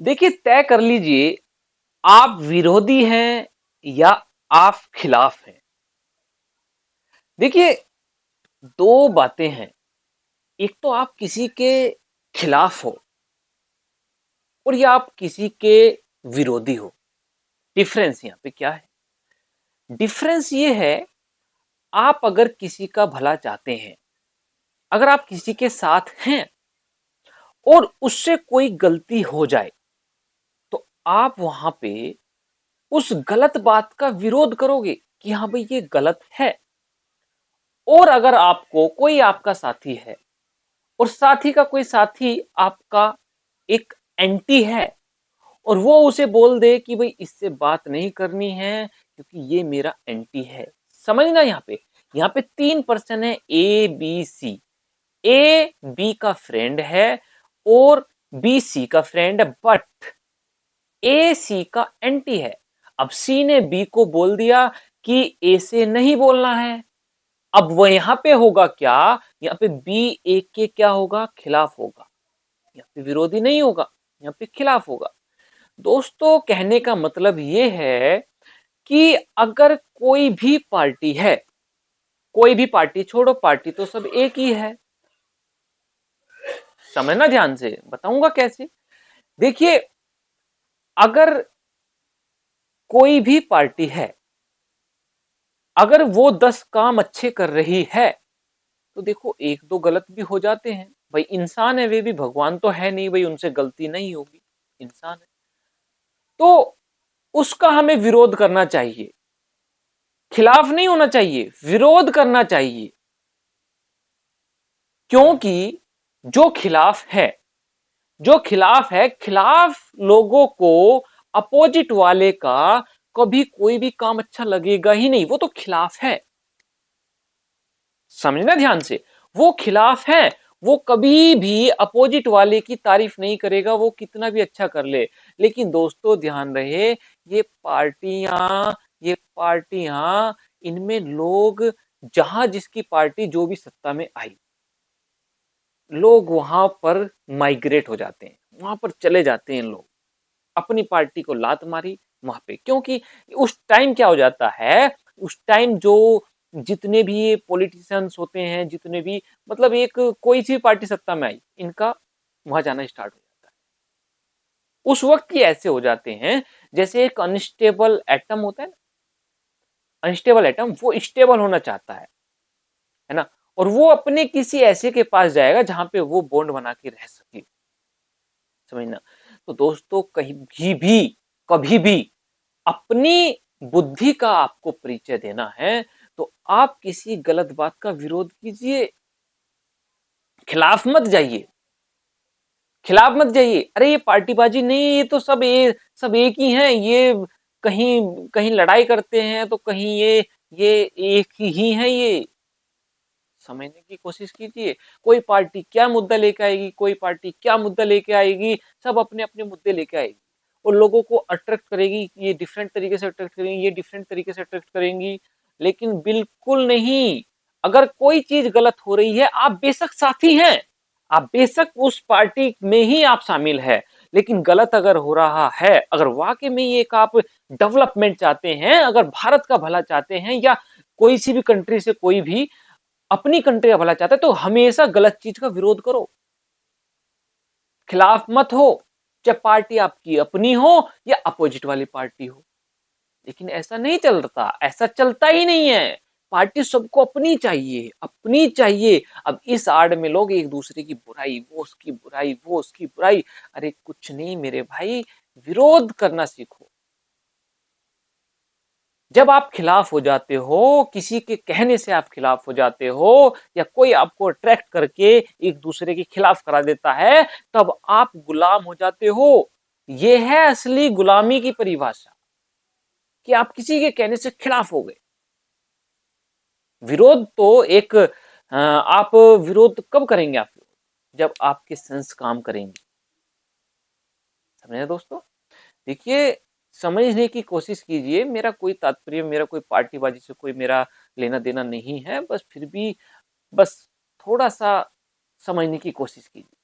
देखिए, तय कर लीजिए आप विरोधी हैं या आप खिलाफ हैं। देखिए, दो बातें हैं। एक तो आप किसी के खिलाफ हो और या आप किसी के विरोधी हो। डिफरेंस यहां पे क्या है? डिफरेंस ये है, आप अगर किसी का भला चाहते हैं, अगर आप किसी के साथ हैं और उससे कोई गलती हो जाए, तो आप वहां पे उस गलत बात का विरोध करोगे कि हाँ भाई ये गलत है। और अगर आपको कोई आपका साथी है और साथी का कोई साथी आपका एक एंटी है और वो उसे बोल दे कि भाई इससे बात नहीं करनी है क्योंकि ये मेरा एंटी है। समझना, यहाँ पे तीन पर्सन है, A B C. A B का फ्रेंड है और बी सी का फ्रेंड है, बट ए सी का एंटी है। अब सी ने बी को बोल दिया कि ए से नहीं बोलना है। अब वह यहां पे होगा क्या? यहाँ पे बी ए के क्या होगा? खिलाफ होगा। यहाँ पे विरोधी नहीं होगा, यहाँ पे खिलाफ होगा। दोस्तों, कहने का मतलब ये है कि अगर कोई भी पार्टी है, कोई भी पार्टी छोड़ो, पार्टी तो सब एक ही है। समझना ध्यान से, बताऊंगा कैसे। देखिए, अगर कोई भी पार्टी है, अगर वो 10 काम अच्छे कर रही है, तो देखो एक दो गलत भी हो जाते हैं। भाई इंसान है, वे भी भगवान तो है नहीं, भाई उनसे गलती नहीं होगी, इंसान है। तो उसका हमें विरोध करना चाहिए, खिलाफ नहीं होना चाहिए, विरोध करना चाहिए। क्योंकि जो खिलाफ है, जो खिलाफ है, खिलाफ लोगों को अपोजिट वाले का कभी कोई भी काम अच्छा लगेगा ही नहीं। वो तो खिलाफ है। समझना ध्यान से, वो खिलाफ है। वो कभी भी अपोजिट वाले की तारीफ नहीं करेगा, वो कितना भी अच्छा कर ले। लेकिन दोस्तों ध्यान रहे, ये पार्टियां इनमें लोग, जहां जिसकी पार्टी जो भी सत्ता में आई, लोग वहां पर माइग्रेट हो जाते हैं, वहां पर चले जाते हैं लोग। अपनी पार्टी को लात मारी वहां पे, क्योंकि उस टाइम क्या हो जाता है, उस टाइम जो जितने भी पॉलिटिशियंस होते हैं, जितने भी, मतलब एक कोई सी पार्टी सत्ता में आई, इनका वहां जाना स्टार्ट हो जाता है। उस वक्त ये ऐसे हो जाते हैं जैसे एक अनस्टेबल एटम होता है ना, अनस्टेबल एटम वो स्टेबल होना चाहता है ना। और वो अपने किसी ऐसे के पास जाएगा जहां पे वो बॉन्ड बना के रह सके। समझना। तो दोस्तों, कभी भी अपनी बुद्धि का आपको परिचय देना है, तो आप किसी गलत बात का विरोध कीजिए, खिलाफ मत जाइए। खिलाफ मत जाइए, अरे ये पार्टीबाजी नहीं, ये तो सब एक ही हैं, ये कहीं कहीं लड़ाई करते हैं तो कहीं ये एक ही है ये। समझने की कोशिश कीजिए, कोई पार्टी क्या मुद्दा लेके आएगी, कोई पार्टी क्या मुद्दा लेके आएगी, सब अपने अपने मुद्दे लेके आएगी और लोगों को अट्रैक्ट करेगी। ये डिफरेंट तरीके से अट्रैक्ट करेंगी, ये डिफरेंट तरीके से अट्रैक्ट करेंगी। लेकिन बिल्कुल नहीं। अगर कोई चीज गलत हो रही है, आप बेशक साथी हैं, आप बेशक उस पार्टी में ही आप शामिल है, लेकिन गलत अगर हो रहा है, अगर वाकई में एक आप डेवलपमेंट चाहते हैं, अगर भारत का भला चाहते हैं, या कोई सी भी कंट्री से कोई भी अपनी कंट्री का भला चाहता है, तो हमेशा गलत चीज का विरोध करो, खिलाफ मत हो। चाहे पार्टी आपकी अपनी हो या अपोजिट वाली पार्टी हो। लेकिन ऐसा नहीं चलता, ऐसा चलता ही नहीं है। पार्टी सबको अपनी चाहिए, अपनी चाहिए। अब इस आड़ में लोग एक दूसरे की बुराई, वो उसकी बुराई, वो उसकी बुराई। अरे कुछ नहीं मेरे भाई, विरोध करना सीखो। जब आप खिलाफ हो जाते हो, किसी के कहने से आप खिलाफ हो जाते हो, या कोई आपको अट्रैक्ट करके एक दूसरे के खिलाफ करा देता है, तब आप गुलाम हो जाते हो। यह है असली गुलामी की परिभाषा, कि आप किसी के कहने से खिलाफ हो गए। विरोध तो एक आप विरोध कब करेंगे? आप जब आपके सेंस काम करेंगे। समझे दोस्तों? देखिए, समझने की कोशिश कीजिए। मेरा कोई तात्पर्य, मेरा कोई पार्टीबाजी से कोई मेरा लेना देना नहीं है। बस फिर भी, बस थोड़ा सा समझने की कोशिश कीजिए।